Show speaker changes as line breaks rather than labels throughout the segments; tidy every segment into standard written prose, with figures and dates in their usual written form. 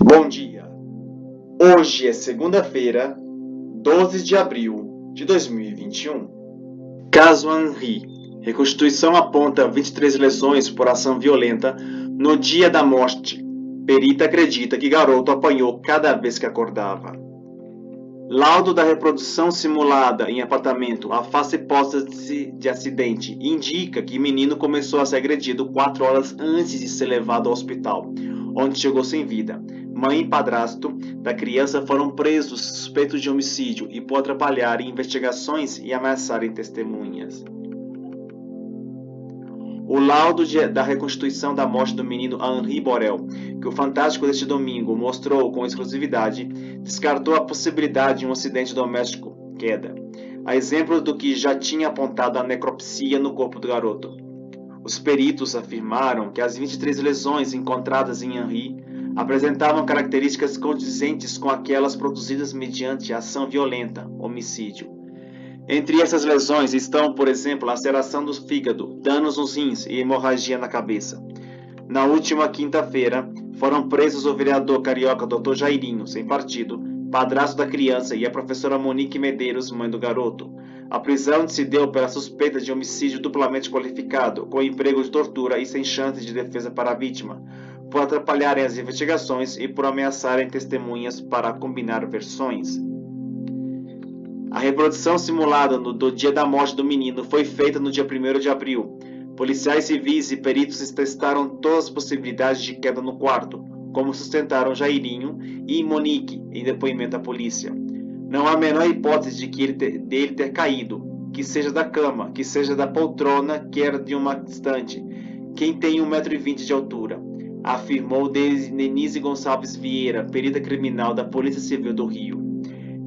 Bom dia! Hoje é segunda-feira, 12 de abril de 2021. Caso Henri. Reconstituição aponta 23 lesões por ação violenta no dia da morte. Perita acredita que garoto apanhou cada vez que acordava. Laudo da reprodução simulada em apartamento afasta hipótese de acidente e indica que menino começou a ser agredido 4 horas antes de ser levado ao hospital, onde chegou sem vida. Mãe e padrasto da criança foram presos suspeitos de homicídio e por atrapalhar investigações e ameaçarem testemunhas. O laudo da reconstituição da morte do menino Henri Borel, que o Fantástico deste domingo mostrou com exclusividade, descartou a possibilidade de um acidente doméstico, queda, a exemplo do que já tinha apontado a necropsia no corpo do garoto. Os peritos afirmaram que as 23 lesões encontradas em Henri apresentavam características condizentes com aquelas produzidas mediante ação violenta, homicídio. Entre essas lesões estão, por exemplo, laceração do fígado, danos nos rins e hemorragia na cabeça. Na última quinta-feira, foram presos o vereador carioca Dr. Jairinho, sem partido, padrasto da criança, e a professora Monique Medeiros, mãe do garoto. A prisão se deu pela suspeita de homicídio duplamente qualificado, com emprego de tortura e sem chance de defesa para a vítima, por atrapalharem as investigações e por ameaçarem testemunhas para combinar versões. A reprodução simulada do dia da morte do menino foi feita no dia 1º de abril. Policiais civis e peritos testaram todas as possibilidades de queda no quarto, como sustentaram Jairinho e Monique em depoimento à polícia. Não há a menor hipótese de que dele ter caído, que seja da cama, que seja da poltrona que era de uma estante. Quem tem 1,20 m de altura, afirmou Denise Gonçalves Vieira, perita criminal da Polícia Civil do Rio.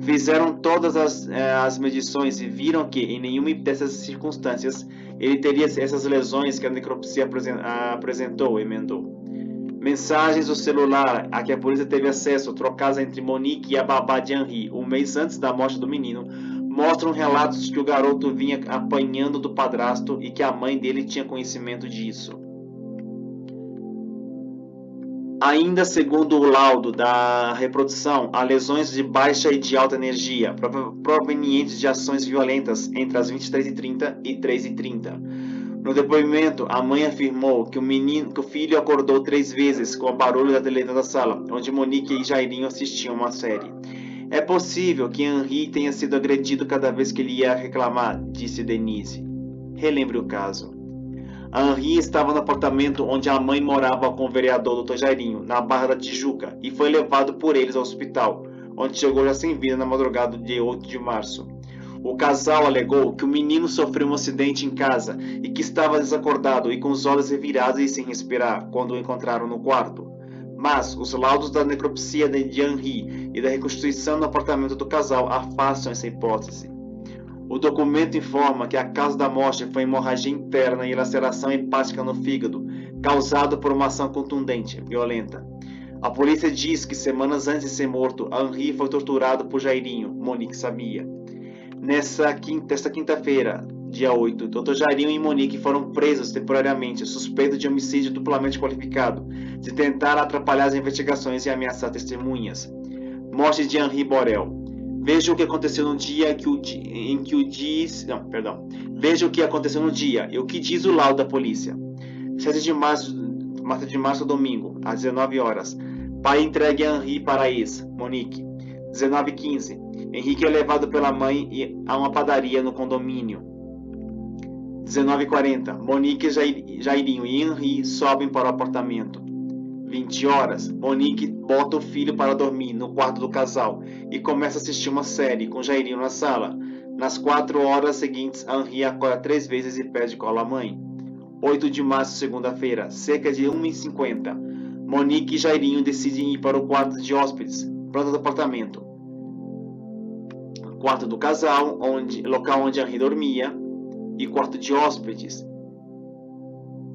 Fizeram todas as medições e viram que, em nenhuma dessas circunstâncias, ele teria essas lesões que a necropsia apresentou, emendou. Mensagens do celular a que a polícia teve acesso, trocadas entre Monique e a babá de Henri, um mês antes da morte do menino, mostram relatos de que o garoto vinha apanhando do padrasto e que a mãe dele tinha conhecimento disso. Ainda segundo o laudo da reprodução, há lesões de baixa e de alta energia, provenientes de ações violentas entre as 23h30 e 3h30. No depoimento, a mãe afirmou que o filho acordou 3 vezes com o barulho da televisão da sala, onde Monique e Jairinho assistiam uma série. É possível que Henri tenha sido agredido cada vez que ele ia reclamar, disse Denise. Relembre o caso. Henri estava no apartamento onde a mãe morava com o vereador Dr. Jairinho, na Barra da Tijuca, e foi levado por eles ao hospital, onde chegou já sem vida na madrugada de 8 de março. O casal alegou que o menino sofreu um acidente em casa e que estava desacordado e com os olhos revirados e sem respirar quando o encontraram no quarto. Mas os laudos da necropsia de Henri e da reconstituição no apartamento do casal afastam essa hipótese. O documento informa que a causa da morte foi hemorragia interna e laceração hepática no fígado, causado por uma ação contundente, violenta. A polícia diz que semanas antes de ser morto, Henri foi torturado por Jairinho, Monique sabia. Nesta quinta-feira, dia 8, Dr. Jairinho e Monique foram presos temporariamente, suspeitos de homicídio duplamente qualificado, de tentar atrapalhar as investigações e ameaçar testemunhas. Morte de Henri Borel. Veja o que aconteceu no dia Veja o que aconteceu no dia e o que diz o laudo da polícia. 7 de março, domingo, às 19 horas. Pai entregue Henri para a ex, Monique. 19h15. Henrique é levado pela mãe a uma padaria no condomínio. 19h40. Monique, Jairinho e Henri sobem para o apartamento. 20 horas. Monique bota o filho para dormir no quarto do casal e começa a assistir uma série com Jairinho na sala. Nas 4 horas seguintes, Henri acorda 3 vezes e pede cola à mãe. 8 de março, segunda-feira, cerca de 1h50. Monique e Jairinho decidem ir para o quarto de hóspedes, planta do apartamento. Quarto do casal, local onde Henri dormia, e quarto de hóspedes.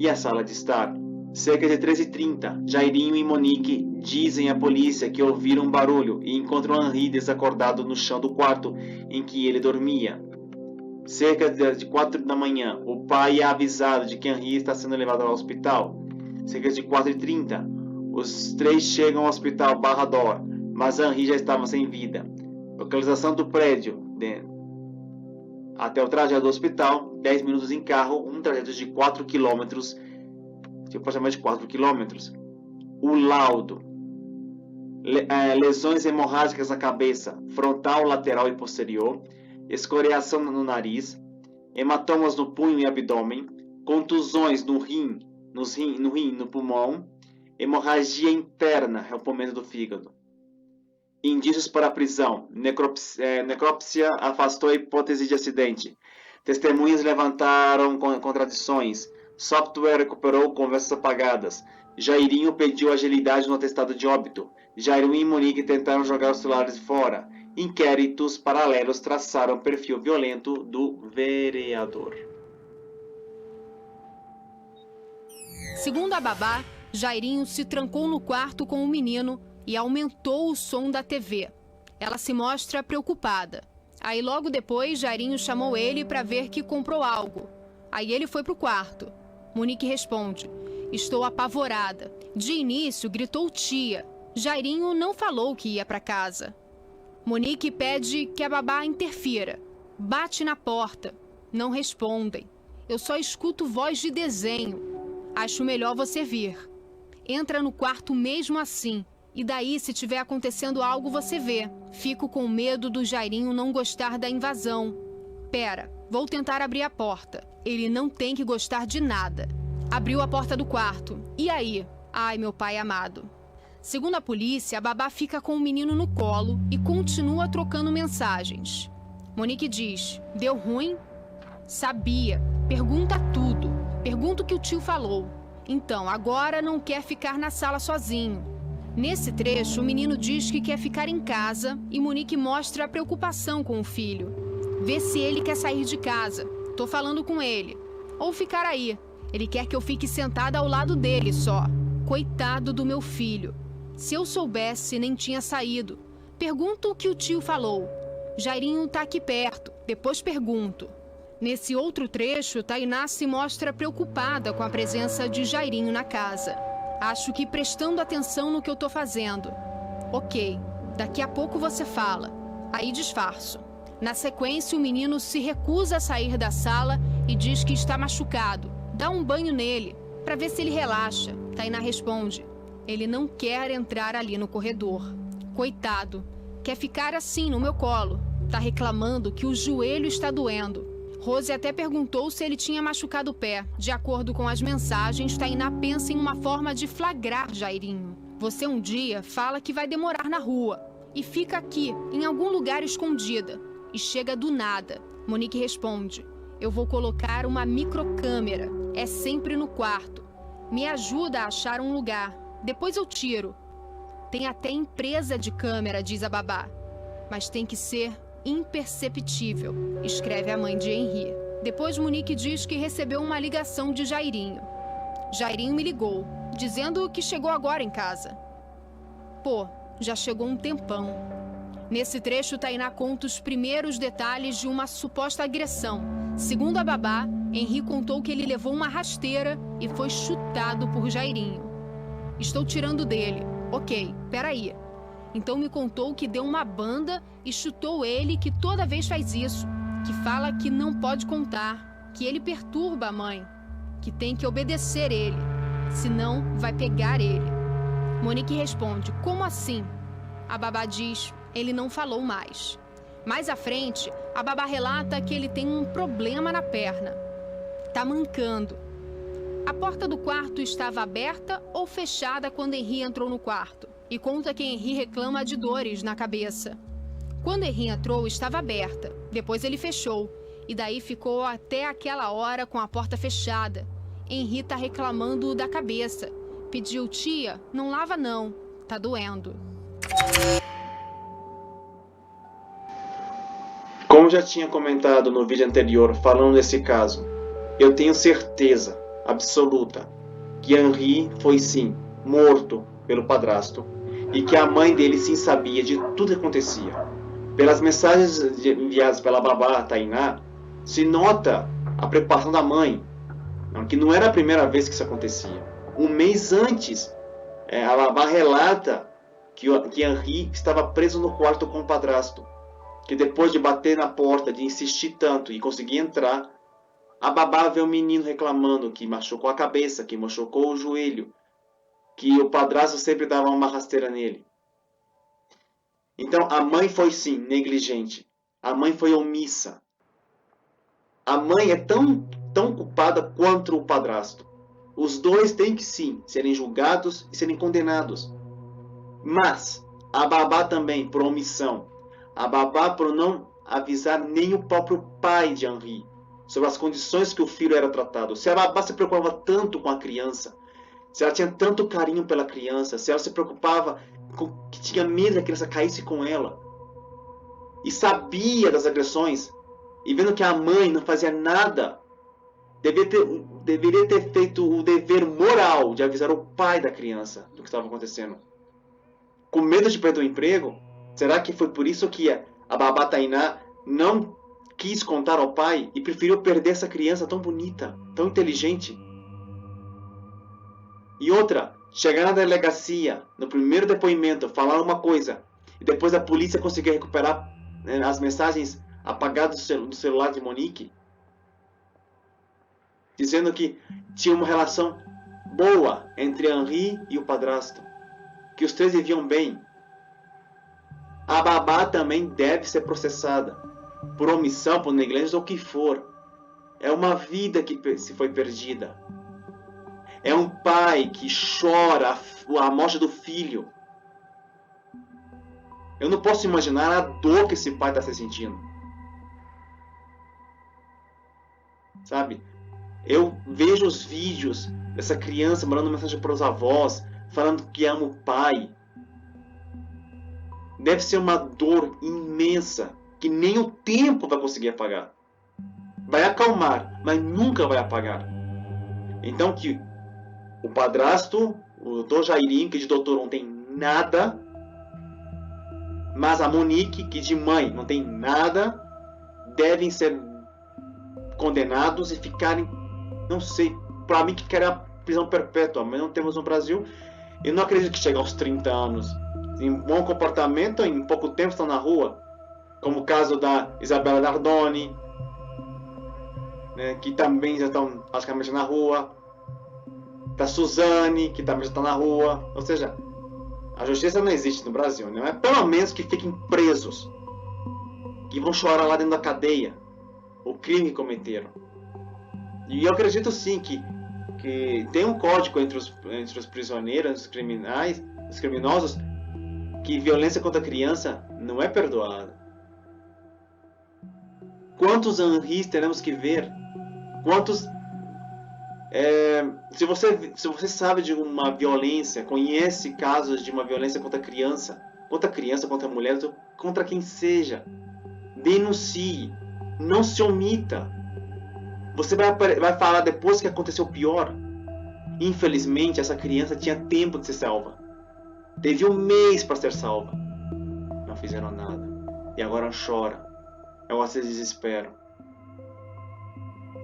E a sala de estar. Cerca de 13h30, Jairinho e Monique dizem à polícia que ouviram um barulho e encontram Henri desacordado no chão do quarto em que ele dormia. Cerca de 4 da manhã, o pai é avisado de que Henri está sendo levado ao hospital. Cerca de 4h30, Os três chegam ao hospital Barrador, mas Henri já estava sem vida. Localização do prédio até o trajeto do hospital, 10 minutos em carro, um trajeto de 4 km, aproximadamente 4 km. O laudo: lesões hemorrágicas na cabeça, frontal, lateral e posterior, escoriação no nariz, hematomas no punho e abdômen, contusões no rim, no pulmão, hemorragia interna, rompimento do fígado. Indícios para a prisão: necrópsia afastou a hipótese de acidente. Testemunhas levantaram contradições. Software recuperou conversas apagadas. Jairinho pediu agilidade no atestado de óbito. Jairinho e Monique tentaram jogar os celulares fora. Inquéritos paralelos traçaram o perfil violento do vereador.
Segundo a babá, Jairinho se trancou no quarto com o menino e aumentou o som da TV. Ela se mostra preocupada. Aí logo depois, Jairinho chamou ele para ver que comprou algo. Aí ele foi pro quarto. Monique responde: estou apavorada. De início, gritou tia. Jairinho não falou que ia para casa. Monique pede que a babá interfira. Bate na porta. Não respondem. Eu só escuto voz de desenho. Acho melhor você vir. Entra no quarto mesmo assim. E daí, se tiver acontecendo algo, você vê. Fico com medo do Jairinho não gostar da invasão. Pera, vou tentar abrir a porta. Ele não tem que gostar de nada. Abriu a porta do quarto. E aí? Ai, meu pai amado. Segundo a polícia, a babá fica com o menino no colo e continua trocando mensagens. Monique diz: deu ruim? Sabia. Pergunta tudo. Pergunta o que o tio falou. Então, agora não quer ficar na sala sozinho. Nesse trecho, o menino diz que quer ficar em casa e Monique mostra a preocupação com o filho. Vê se ele quer sair de casa. Tô falando com ele. Ou ficar aí. Ele quer que eu fique sentada ao lado dele só. Coitado do meu filho. Se eu soubesse, nem tinha saído. Pergunto o que o tio falou. Jairinho tá aqui perto. Depois pergunto. Nesse outro trecho, Tainá se mostra preocupada com a presença de Jairinho na casa. Acho que prestando atenção no que eu tô fazendo. Ok, daqui a pouco você fala. Aí disfarço. Na sequência, o menino se recusa a sair da sala e diz que está machucado. Dá um banho nele, para ver se ele relaxa. Tainá responde: ele não quer entrar ali no corredor. Coitado, quer ficar assim no meu colo. Tá reclamando que o joelho está doendo. Rose até perguntou se ele tinha machucado o pé. De acordo com as mensagens, Tainá pensa em uma forma de flagrar Jairinho. Você um dia fala que vai demorar na rua e fica aqui, em algum lugar escondida, e chega do nada. Monique responde: eu vou colocar uma microcâmera. É sempre no quarto. Me ajuda a achar um lugar. Depois eu tiro. Tem até empresa de câmera, diz a babá. Mas tem que ser imperceptível, escreve a mãe de Henri. Depois Monique diz que recebeu uma ligação de Jairinho. Jairinho me ligou, dizendo que chegou agora em casa. Pô, já chegou um tempão. Nesse trecho, Tainá conta os primeiros detalhes de uma suposta agressão. Segundo a babá, Henri contou que ele levou uma rasteira e foi chutado por Jairinho. Estou tirando dele. Ok, peraí. Então me contou que deu uma banda e chutou ele, que toda vez faz isso, que fala que não pode contar, que ele perturba a mãe, que tem que obedecer ele, senão vai pegar ele. Monique responde: como assim? A babá diz: ele não falou mais. Mais à frente, a babá relata que ele tem um problema na perna. Tá mancando. A porta do quarto estava aberta ou fechada quando Henri entrou no quarto? E conta que Henri reclama de dores na cabeça. Quando Henri entrou, estava aberta. Depois ele fechou. E daí ficou até aquela hora com a porta fechada. Henri tá reclamando da cabeça. Pediu: tia, não lava não. Tá doendo.
Como já tinha comentado no vídeo anterior falando desse caso, eu tenho certeza absoluta que Henri foi sim morto pelo padrasto e que a mãe dele sim sabia de tudo que acontecia. Pelas mensagens enviadas pela babá Tainá, se nota a preocupação da mãe, que não era a primeira vez que isso acontecia. Um mês antes, A babá relata que Henri estava preso no quarto com o padrasto, que depois de bater na porta, de insistir tanto e conseguir entrar, a babá vê o menino reclamando que machucou a cabeça, que machucou o joelho, que o padrasto sempre dava uma rasteira nele. Então a mãe foi sim negligente, a mãe foi omissa. A mãe é tão culpada quanto o padrasto. Os dois têm que sim serem julgados e serem condenados. Mas a babá também por omissão, a babá por não avisar nem o próprio pai de Henri sobre as condições que o filho era tratado. Se a babá se preocupava tanto com a criança, se ela tinha tanto carinho pela criança, se ela se preocupava, que tinha medo que a criança caísse com ela, e sabia das agressões, e vendo que a mãe não fazia nada, deveria ter feito o dever moral de avisar o pai da criança do que estava acontecendo. Com medo de perder o emprego, será que foi por isso que a babá Tainá não quis contar ao pai e preferiu perder essa criança tão bonita, tão inteligente? E outra, chegar na delegacia, no primeiro depoimento, falar uma coisa, e depois a polícia conseguir recuperar as mensagens apagadas do celular de Monique, dizendo que tinha uma relação boa entre Henri e o padrasto, que os três viviam bem. A babá também deve ser processada, por omissão, por negligência ou o que for. É uma vida que se foi perdida. É um pai que chora a morte do filho. Eu não posso imaginar a dor que esse pai está se sentindo. Sabe? Eu vejo os vídeos dessa criança mandando mensagem para os avós, falando que ama o pai. Deve ser uma dor imensa, que nem o tempo vai conseguir apagar. Vai acalmar, mas nunca vai apagar. Então que o padrasto, o Dr. Jairinho, que de doutor não tem nada, mas a Monique, que de mãe não tem nada, devem ser condenados e ficarem, não sei, para mim que querem a prisão perpétua, mas não temos no Brasil. Eu não acredito que chegue aos 30 anos. Em bom comportamento, em pouco tempo estão na rua. Como o caso da Isabela Nardoni, né, que também já estão praticamente na rua. Da Suzane, que também já está na rua. Ou seja, a justiça não existe no Brasil, né? Mas pelo menos que fiquem presos, que vão chorar lá dentro da cadeia o crime que cometeram. E eu acredito sim que tem um código entre os prisioneiros, os criminais, os criminosos, que violência contra a criança não é perdoada. Quantos Henris teremos que ver? Quantos... se você sabe de uma violência, conhece casos de uma violência contra criança, contra mulher, contra quem seja, denuncie, não se omita. Você vai falar depois que aconteceu o pior. Infelizmente, essa criança tinha tempo de ser salva. Teve um mês para ser salva. Não fizeram nada. E agora chora. Agora se desesperam.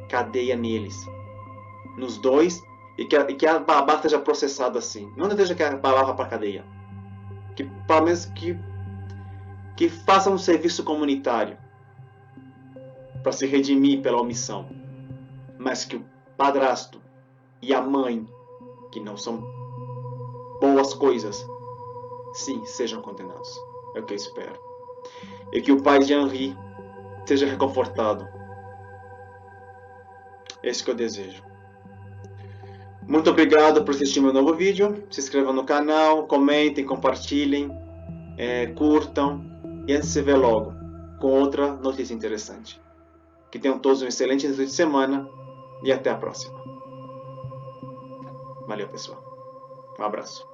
Cadeia neles. Nos dois. E que a babá esteja processada assim. Não deseja que a babá vá para a cadeia. Que pelo menos que faça um serviço comunitário. Para se redimir pela omissão. Mas que o padrasto e a mãe, que não são boas coisas, sim, sejam condenados. É o que eu espero. E que o pai de Henri seja reconfortado. É isso que eu desejo. Muito obrigado por assistir meu novo vídeo. Se inscrevam no canal, comentem, compartilhem, curtam. E antes de se ver logo com outra notícia interessante. Que tenham todos um excelente início de semana e até a próxima. Valeu, pessoal. Um abraço.